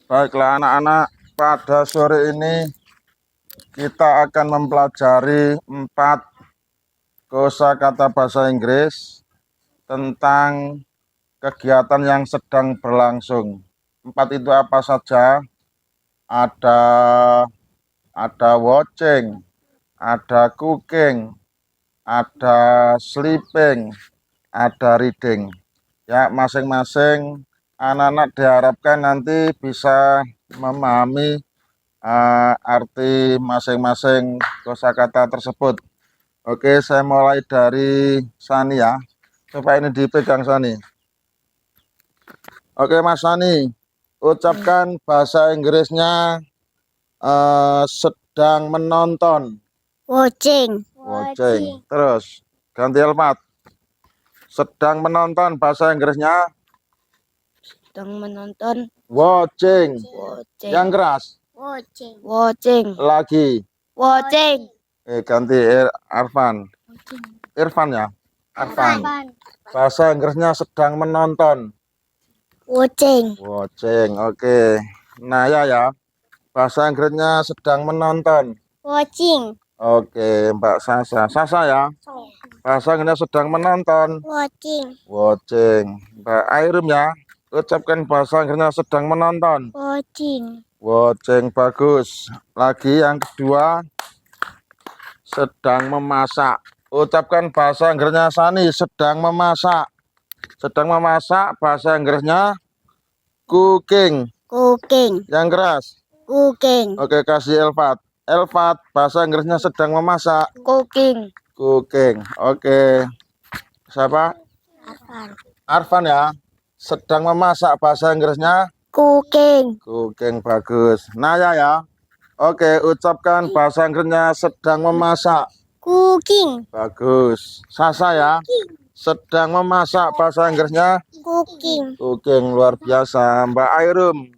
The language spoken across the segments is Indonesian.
Baiklah anak-anak, pada sore ini kita akan mempelajari 4 kosakata bahasa Inggris tentang kegiatan yang sedang berlangsung. 4 itu apa saja? Ada watching, ada cooking, ada sleeping, ada reading. Ya, masing-masing anak-anak diharapkan nanti bisa memahami arti masing-masing kosakata tersebut. Oke, saya mulai dari Sani ya. Coba ini dipegang Sani. Oke, Mas Sani, ucapkan bahasa Inggrisnya sedang menonton. Watching. Watching. Terus ganti Elmat. Sedang menonton bahasa Inggrisnya Sedang menonton. watching. Watching. Yang keras. Watching. Watching. Lagi. Watching. Ganti Arfan. Irfan ya. Arfan. Bahasa Inggrisnya sedang menonton. Watching. Watching. Oke. Naya ya. Bahasa Inggrisnya sedang menonton. Watching. Oke, Mbak Sasa. Sasa ya. Bahasa Inggrisnya sedang menonton. Watching. Watching. Mbak Airum ya. Ucapkan bahasa Inggrisnya sedang menonton. Watching. Watching, bagus. Lagi yang kedua, sedang memasak. Ucapkan bahasa Inggrisnya Sani, sedang memasak. Sedang memasak, bahasa Inggrisnya cooking. Cooking. Yang keras. Cooking. Oke, kasih Elfat. Elfat, bahasa Inggrisnya sedang memasak. Cooking. Cooking. Oke. Siapa? Arfan. Arfan ya. Sedang memasak, bahasa Inggrisnya Cooking. cooking, bagus. Naya ya. Oke, ucapkan bahasa Inggrisnya sedang memasak. Cooking. Bagus. Sasa ya. Sedang memasak, bahasa Inggrisnya Cooking. cooking, luar biasa. Mbak Airum,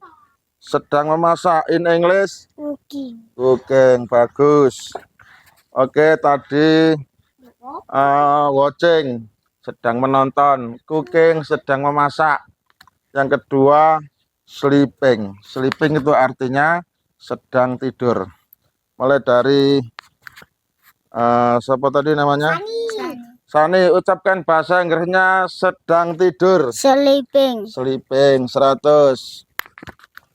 sedang memasak, in English Cooking. cooking, bagus. Oke, tadi watching, sedang menonton. Cooking, sedang memasak. Yang kedua, sleeping. Sleeping itu artinya sedang tidur. Mulai dari siapa tadi namanya? Sani, ucapkan bahasa Inggrisnya sedang tidur. Sleeping. Sleeping, 100.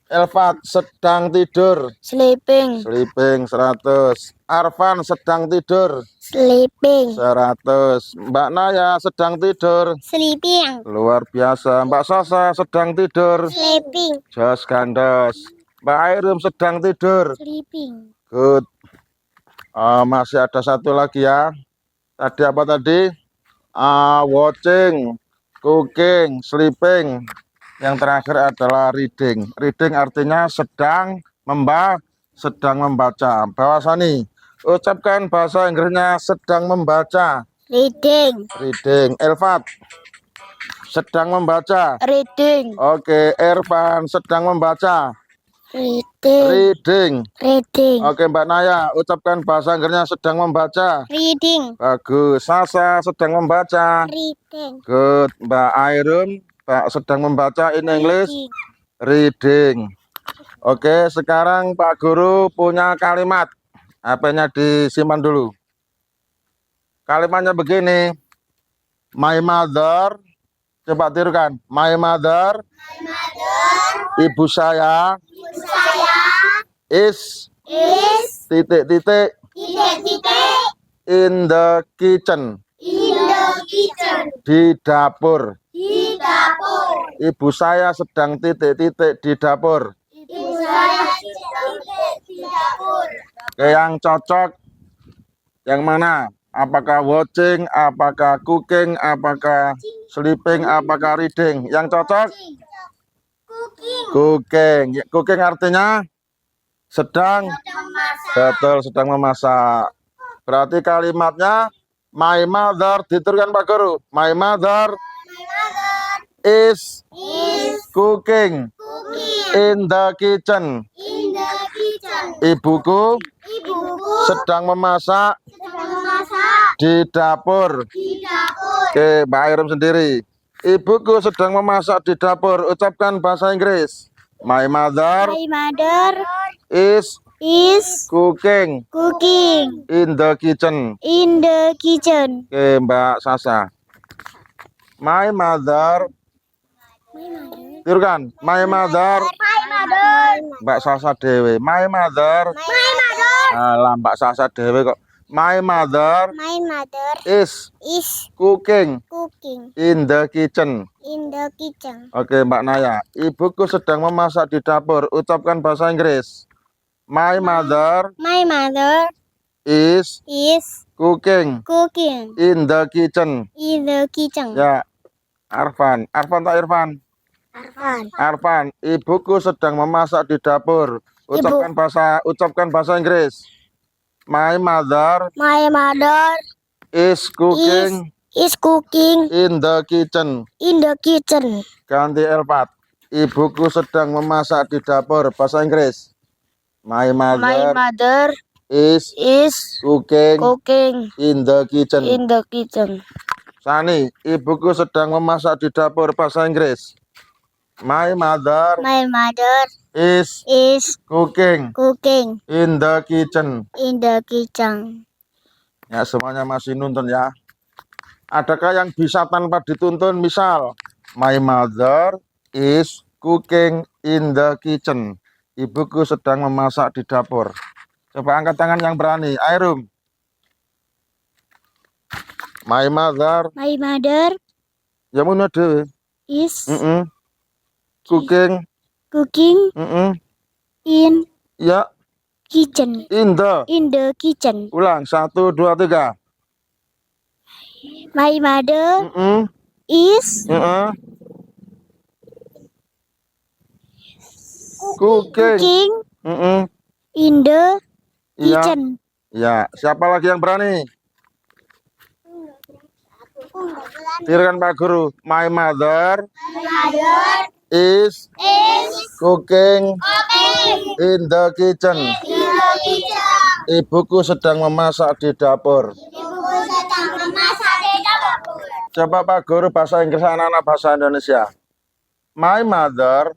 Elfat, sedang tidur. Sleeping. Sleeping, 100. Arfan, sedang tidur. Sleeping. 100. Mbak Naya, sedang tidur. Sleeping. Luar biasa. Mbak Sasa, sedang tidur. Sleeping. Jos gandos. Mbak Airum, sedang tidur. Sleeping. Good. Masih ada satu lagi ya. Tadi apa tadi? Watching, cooking, sleeping. Yang terakhir adalah reading. Reading artinya sedang membaca. Bawasani, ucapkan bahasa Inggrisnya sedang membaca. Reading. Reading. Elfat, sedang membaca. Reading. Oke, Irfan sedang membaca. Reading. Reading. Reading. Oke, Mbak Naya, ucapkan bahasa Inggrisnya sedang membaca. Reading. Bagus. Sasa sedang membaca. Reading. Good. Mbak Airum sedang membaca in English reading. Oke, sekarang Pak Guru punya kalimat. HP-nya disimpan dulu. Kalimatnya begini. My mother, coba tirukan. My mother, ibu saya, is titik-titik in the kitchen, di dapur. Ibu saya sedang titik-titik di dapur. Oke, yang cocok yang mana? Apakah watching, apakah cooking, apakah sleeping, apakah reading? Yang cocok? Cooking. Cooking artinya sedang, betul, sedang memasak. Berarti kalimatnya my mother, dituturkan Pak Guru. My mother is cooking in the kitchen. Ibuku sedang memasak di dapur. Oke, Mbak Airum sendiri. Ibuku sedang memasak di dapur. Ucapkan bahasa Inggris. My mother My mother is is cooking cooking in the kitchen. in the kitchen. Oke, Mbak Sasa. My mother, tirukan. My mother, My mother. Mbak Sasa dewe. My mother, My mother. alah Mbak Sasa dewe kok. My mother My mother is is cooking cooking in the kitchen. in the kitchen. Oke, Mbak Naya. Ibuku sedang memasak di dapur. Ucapkan bahasa Inggris. My mother My mother is is cooking cooking in the kitchen. in the kitchen. Ya, Arfan. Arfan tak Irfan? Arfan. Arfan, ibuku sedang memasak di dapur. Ucapkan bahasa Inggris. My mother My mother is cooking is cooking in the kitchen. in the kitchen. Ganti Elpat. Ibuku sedang memasak di dapur. Bahasa Inggris. My My mother mother is is cooking cooking in the kitchen. in the kitchen. Sani, ibuku sedang memasak di dapur. Bahasa Inggris. My mother My mother is is cooking cooking in the kitchen. in the kitchen. Ya, semuanya masih nuntun ya. Adakah yang bisa tanpa dituntun? Misal, my mother is cooking in the kitchen. Ibuku sedang memasak di dapur. Coba angkat tangan yang berani. Airum. My mother. My mother Ya mana dewe? is Cooking. cooking in Ya, kitchen. in the kitchen. Ulang. 1, 2, 3. My mother is Cooking. cooking in the Iya. kitchen. Ya, siapa lagi yang berani? Tirukan Pak Guru. My mother is cooking in the kitchen. Ibuku sedang memasak di dapur. Coba Pak Guru bahasa Inggris, anak-anak bahasa Indonesia. My mother,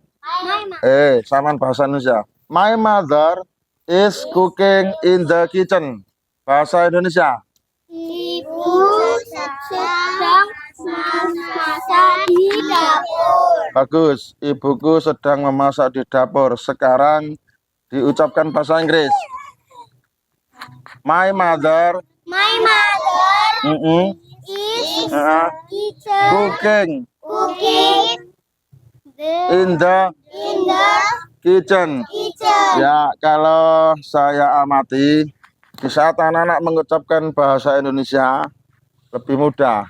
saman bahasa Indonesia. My mother is cooking in the kitchen. Bahasa Indonesia. Ibu sedang memasak di dapur. Bagus, ibuku sedang memasak di dapur. Sekarang diucapkan bahasa Inggris. My mother Is cooking cooking in the kitchen. Ya, kalau saya amati, di saat anak-anak mengucapkan bahasa Indonesia lebih mudah.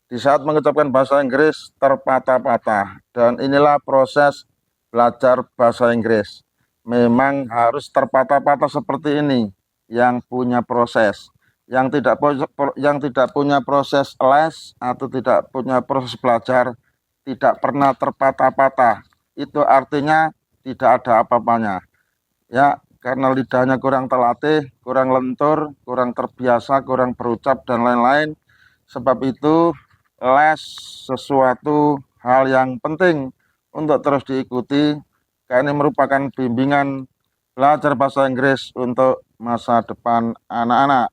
Di saat mengucapkan bahasa Inggris terpatah-patah. Dan inilah proses belajar bahasa Inggris. Memang harus terpatah-patah seperti ini. Yang punya proses. Yang tidak punya proses les atau tidak punya proses belajar tidak pernah terpatah-patah. Itu artinya tidak ada apa-apanya. Ya, karena lidahnya kurang terlatih, kurang lentur, kurang terbiasa, kurang berucap dan lain-lain. Sebab itu les sesuatu hal yang penting untuk terus diikuti. Karena ini merupakan bimbingan belajar bahasa Inggris untuk masa depan anak-anak.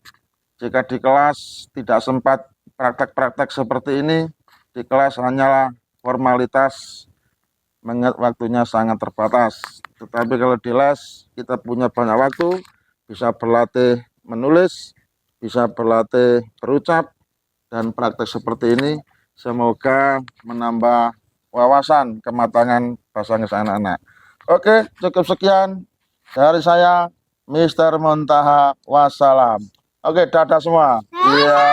Jika di kelas tidak sempat praktek-praktek seperti ini, di kelas hanyalah formalitas, mengingat waktunya sangat terbatas. Tetapi kalau di les, kita punya banyak waktu, bisa berlatih menulis, bisa berlatih berucap, dan praktek seperti ini semoga menambah wawasan kematangan bahasa Inggris anak-anak. Oke, cukup sekian dari saya, Mr. Muntaha. Wassalam. Oke, dadah semua. Iya.